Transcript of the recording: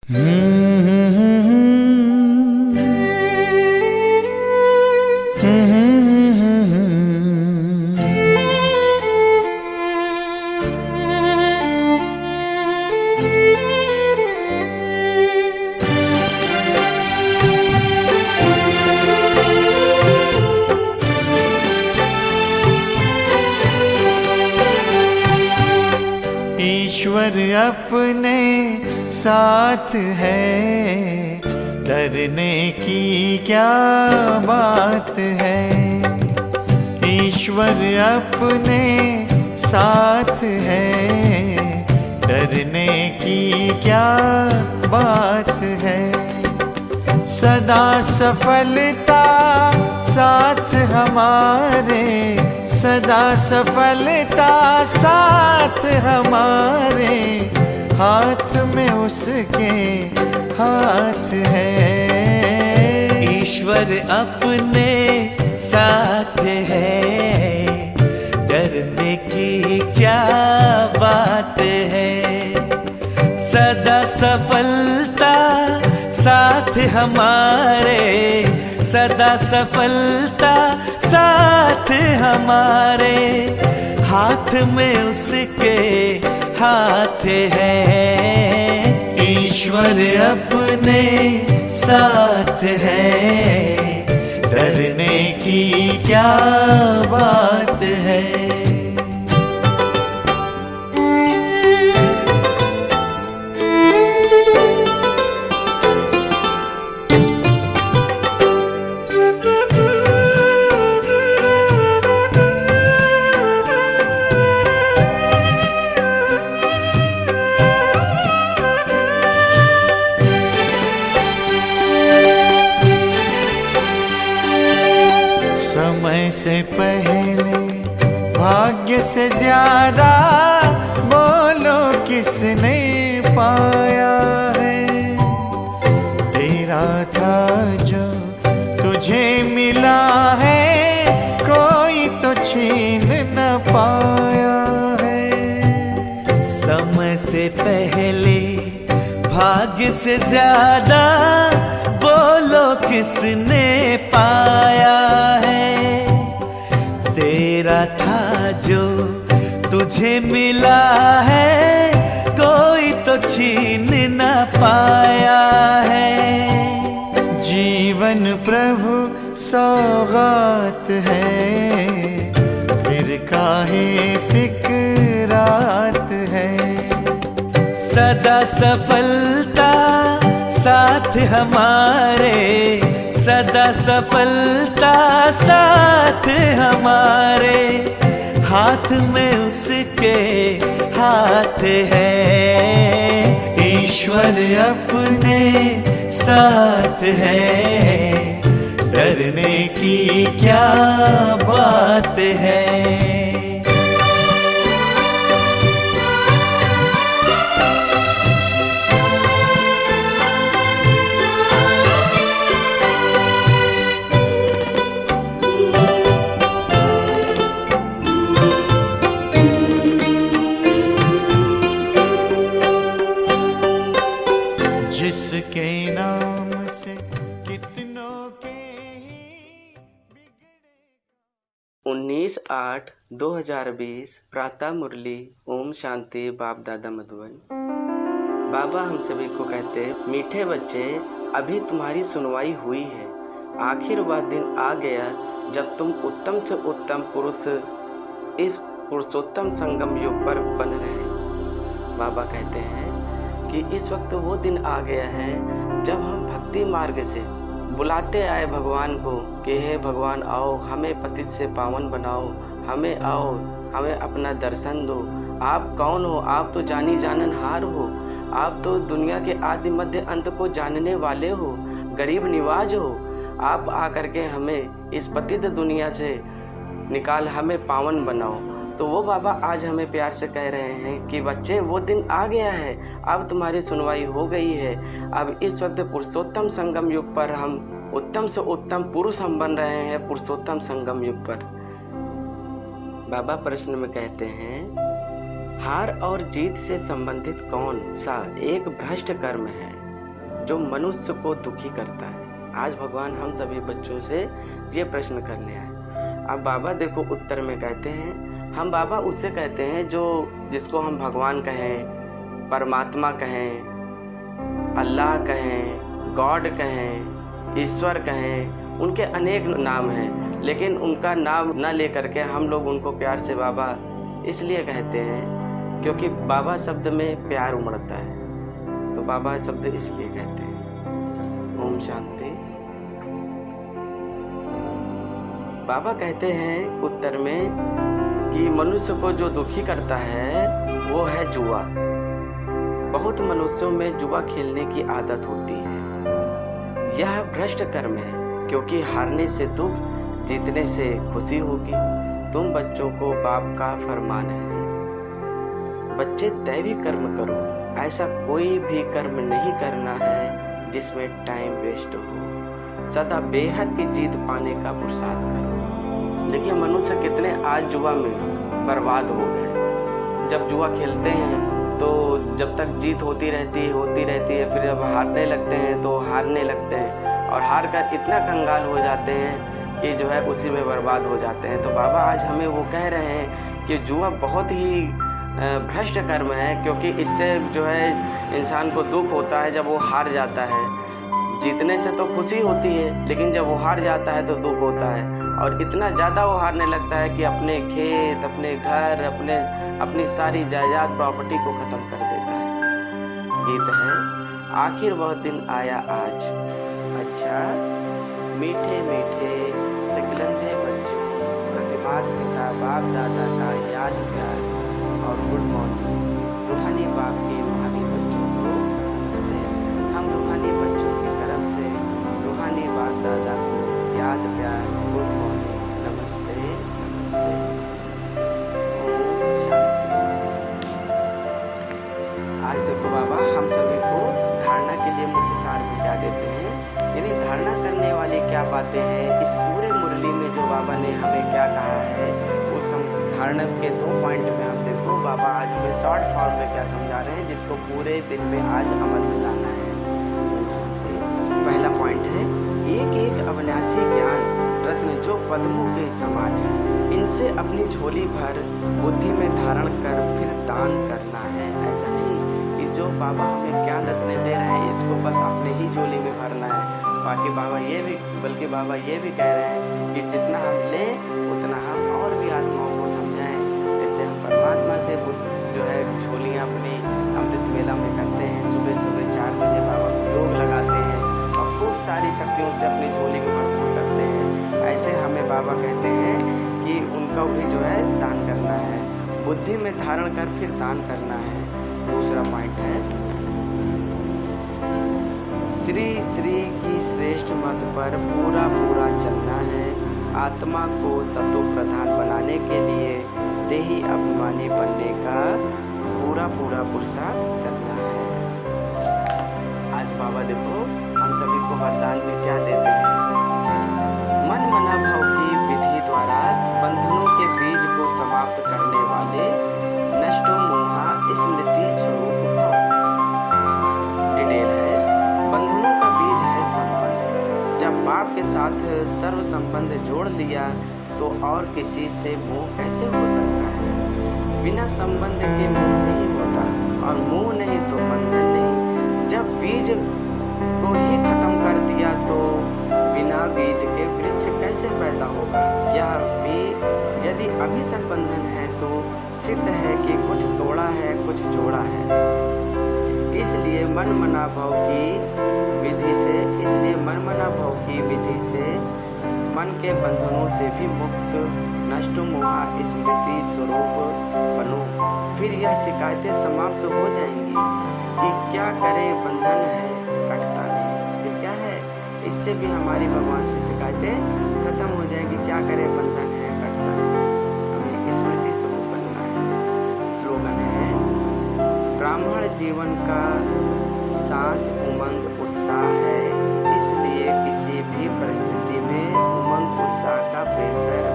ईश्वर अपने साथ है, डरने की क्या बात है। ईश्वर अपने साथ है, डरने की क्या बात है। सदा सफलता साथ हमारे, सदा सफलता साथ हमारे, हाथ में उसके हाथ है। ईश्वर अपने साथ है, डरने की क्या बात है। सदा सफलता साथ हमारे, सदा सफलता साथ हमारे, हाथ में उसके हाथ है। ईश्वर अपने साथ है, डरने की क्या बात है। समय से पहले भाग्य से ज्यादा, बोलो किसने पाया है। तेरा था जो तुझे मिला है, कोई तो छीन न पाया है। समय से पहले भाग्य से ज्यादा, बोलो किसने पाया है। तेरा था जो तुझे मिला है, कोई तो छीन न पाया है। जीवन प्रभु सौगात है, फिर काहे फिक्रात है। सदा सफलता साथ हमारे, सदा सफलता साथ हमारे, हाथ में उसके हाथ है। ईश्वर अपने साथ है, डरने की क्या बात है। जिसके नाम से कितनों के ही बिगड़े। 19/8/2020 प्रातः मुरली। ओम शांति। बाप दादा मधुबन। बाबा हम सभी को कहते, मीठे बच्चे अभी तुम्हारी सुनवाई हुई है। आखिर वह दिन आ गया जब तुम उत्तम से उत्तम पुरुष इस पुरुषोत्तम संगम युग पर बन रहे। बाबा कहते हैं कि इस वक्त वो दिन आ गया है जब हम भक्ति मार्ग से बुलाते आए भगवान को कि हे भगवान आओ, हमें पतित से पावन बनाओ, हमें आओ, हमें अपना दर्शन दो। आप कौन हो? आप तो जानी जाननहार हो, आप तो दुनिया के आदि मध्य अंत को जानने वाले हो, गरीब निवाज हो। आप आकर के हमें इस पतित दुनिया से निकाल हमें पावन बनाओ। तो वो बाबा आज हमें प्यार से कह रहे हैं कि बच्चे वो दिन आ गया है, अब तुम्हारी सुनवाई हो गई है। अब इस वक्त पुरुषोत्तम संगम युग पर हम उत्तम से उत्तम पुरुष हम बन रहे हैं, पुरुषोत्तम संगम युग पर। बाबा प्रश्न में कहते हैं, हार और जीत से संबंधित कौन सा एक भ्रष्ट कर्म है? जो मनुष्य को दुखी करता है? आज भगवान हम सभी बच्चों से ये प्रश्न करने आए। अब बाबा देखो उत्तर में कहते हैं, हम बाबा उससे कहते हैं जो जिसको हम भगवान कहें, परमात्मा कहें, अल्लाह कहें, गॉड कहें, ईश्वर कहें, उनके अनेक नाम हैं, लेकिन उनका नाम न लेकर के हम लोग उनको प्यार से बाबा इसलिए कहते हैं क्योंकि बाबा शब्द में प्यार उमड़ता है, तो बाबा शब्द इसलिए कहते हैं। ओम शांति। बाबा कहते हैं उत्तर में कि मनुष्य को जो दुखी करता है वो है जुआ। बहुत मनुष्यों में जुआ खेलने की आदत होती है। यह भ्रष्ट कर्म है, क्योंकि हारने से दुख, जीतने से खुशी होगी। तुम बच्चों को बाप का फरमान है, बच्चे दैवी कर्म करो, ऐसा कोई भी कर्म नहीं करना है जिसमें टाइम वेस्ट हो। सदा बेहद की जीत पाने का पुरुषार्थ करो। देखिए मनुष्य कितने आज जुआ में बर्बाद हो गए। जब जुआ खेलते हैं तो जब तक जीत होती रहती है, फिर जब हारने लगते हैं तो हारने लगते हैं, और हार कर इतना कंगाल हो जाते हैं कि जो है उसी में बर्बाद हो जाते हैं। तो बाबा आज हमें वो कह रहे हैं कि जुआ बहुत ही भ्रष्ट कर्म है, क्योंकि इससे जो है इंसान को दुख होता है जब वो हार जाता है। जीतने से तो खुशी होती है, लेकिन जब वो हार जाता है तो दुख होता है, और इतना ज़्यादा वो हारने लगता है कि अपने खेत, अपने घर, अपनी सारी जायदाद प्रॉपर्टी को ख़त्म कर देता है। गीत है, आखिर वह दिन आया आज। अच्छा मीठे मीठे सिकलंदे बच्चों, प्रतिमात पिता बाप दादा का याद प्यार और गुड मॉर्निंग। रूहानी बाप के रूहानी बच्चों को नमस्ते। हम रूहानी बच्चों की तरफ से रूहानी बाप दादा को याद प्यार, गुड मॉर्निंग, नमस्ते नमस्ते नमस्ते। ओम शांति। आज देखो बाबा हम सभी को धारणा के लिए मुख्य सार में क्या देते हैं, यानी धारणा करने वाली क्या बातें हैं। इस पूरे मुरली में जो बाबा ने हमें क्या कहा है उस धारणा के 2 पॉइंट में हम देखो बाबा आज हमें शॉर्ट फॉर्म में क्या समझा रहे हैं, जिसको पूरे दिन में आज अमल में लाना है। पहला पॉइंट है, एक एक अविनाशी ज्ञान रत्न जो पद्मों के समान है, इनसे अपनी झोली भर बुद्धि में धारण कर फिर दान करना है। ऐसा नहीं कि जो बाबा हमें ज्ञान रत्न दे रहे हैं इसको बस अपने ही झोली में भरना है। बल्कि बाबा ये भी कह रहे हैं कि जितना हम लें उतना हम और भी आत्माओं को समझाएं। जैसे हम परमात्मा से जो है झोलियाँ अपनी अमृत मेला में करते हैं, सुबह 4 बजे बाबा योग लगाते हैं और खूब सारी शक्तियों से अपनी झोली को भरपूर करते हैं। ऐसे हमें बाबा कहते हैं कि उनका भी जो है दान करना है, बुद्धि में धारण कर फिर दान करना है। दूसरा पॉइंट है, श्री श्री की श्रेष्ठ मत पर पूरा चलना है। आत्मा को सतो प्रधान बनाने के लिए देही अभिमानी बनने का पूरा पुरुषार्थ करना है। आज बाबा देखो हम सभी को वरदान में क्या देते हैं, मन मना भाव की विधि द्वारा बंधनों के बीज को समाप्त करने वाले नष्टो मोहा स्मृति स्वरूप भाव। डिटेल है, बंधनों का बीज है संबंध। जब बाप के साथ सर्व संबंध जोड़ लिया तो और किसी से मोह कैसे हो सकता है। बिना संबंध के मोह नहीं होता, और मोह नहीं तो बंधन नहीं। जब बीज को ही खत्म कर दिया तो बिना बीज के वृक्ष कैसे पैदा होगा। यह भी यदि अभी तक बंधन है तो सिद्ध है कि कुछ तोड़ा है कुछ जोड़ा है। इसलिए मन मना भाव की विधि से मन के बंधनों से भी मुक्त नष्ट मोहा स्मृति स्वरूप बनो। फिर यह शिकायतें समाप्त हो जाएंगी कि क्या करे बंधन है कटता नहीं। ये क्या है, इससे भी हमारी भगवान से शिकायतें खत्म हो जाएंगी। क्या करे बंधन है कटता नहीं, हमें स्मृति स्वरूप बनना है। स्लोगन है, ब्राह्मण जीवन का सांस उमंग उत्साह है, इसलिए किसी भी परिस्थिति में उमंग उत्साह का प्रेशर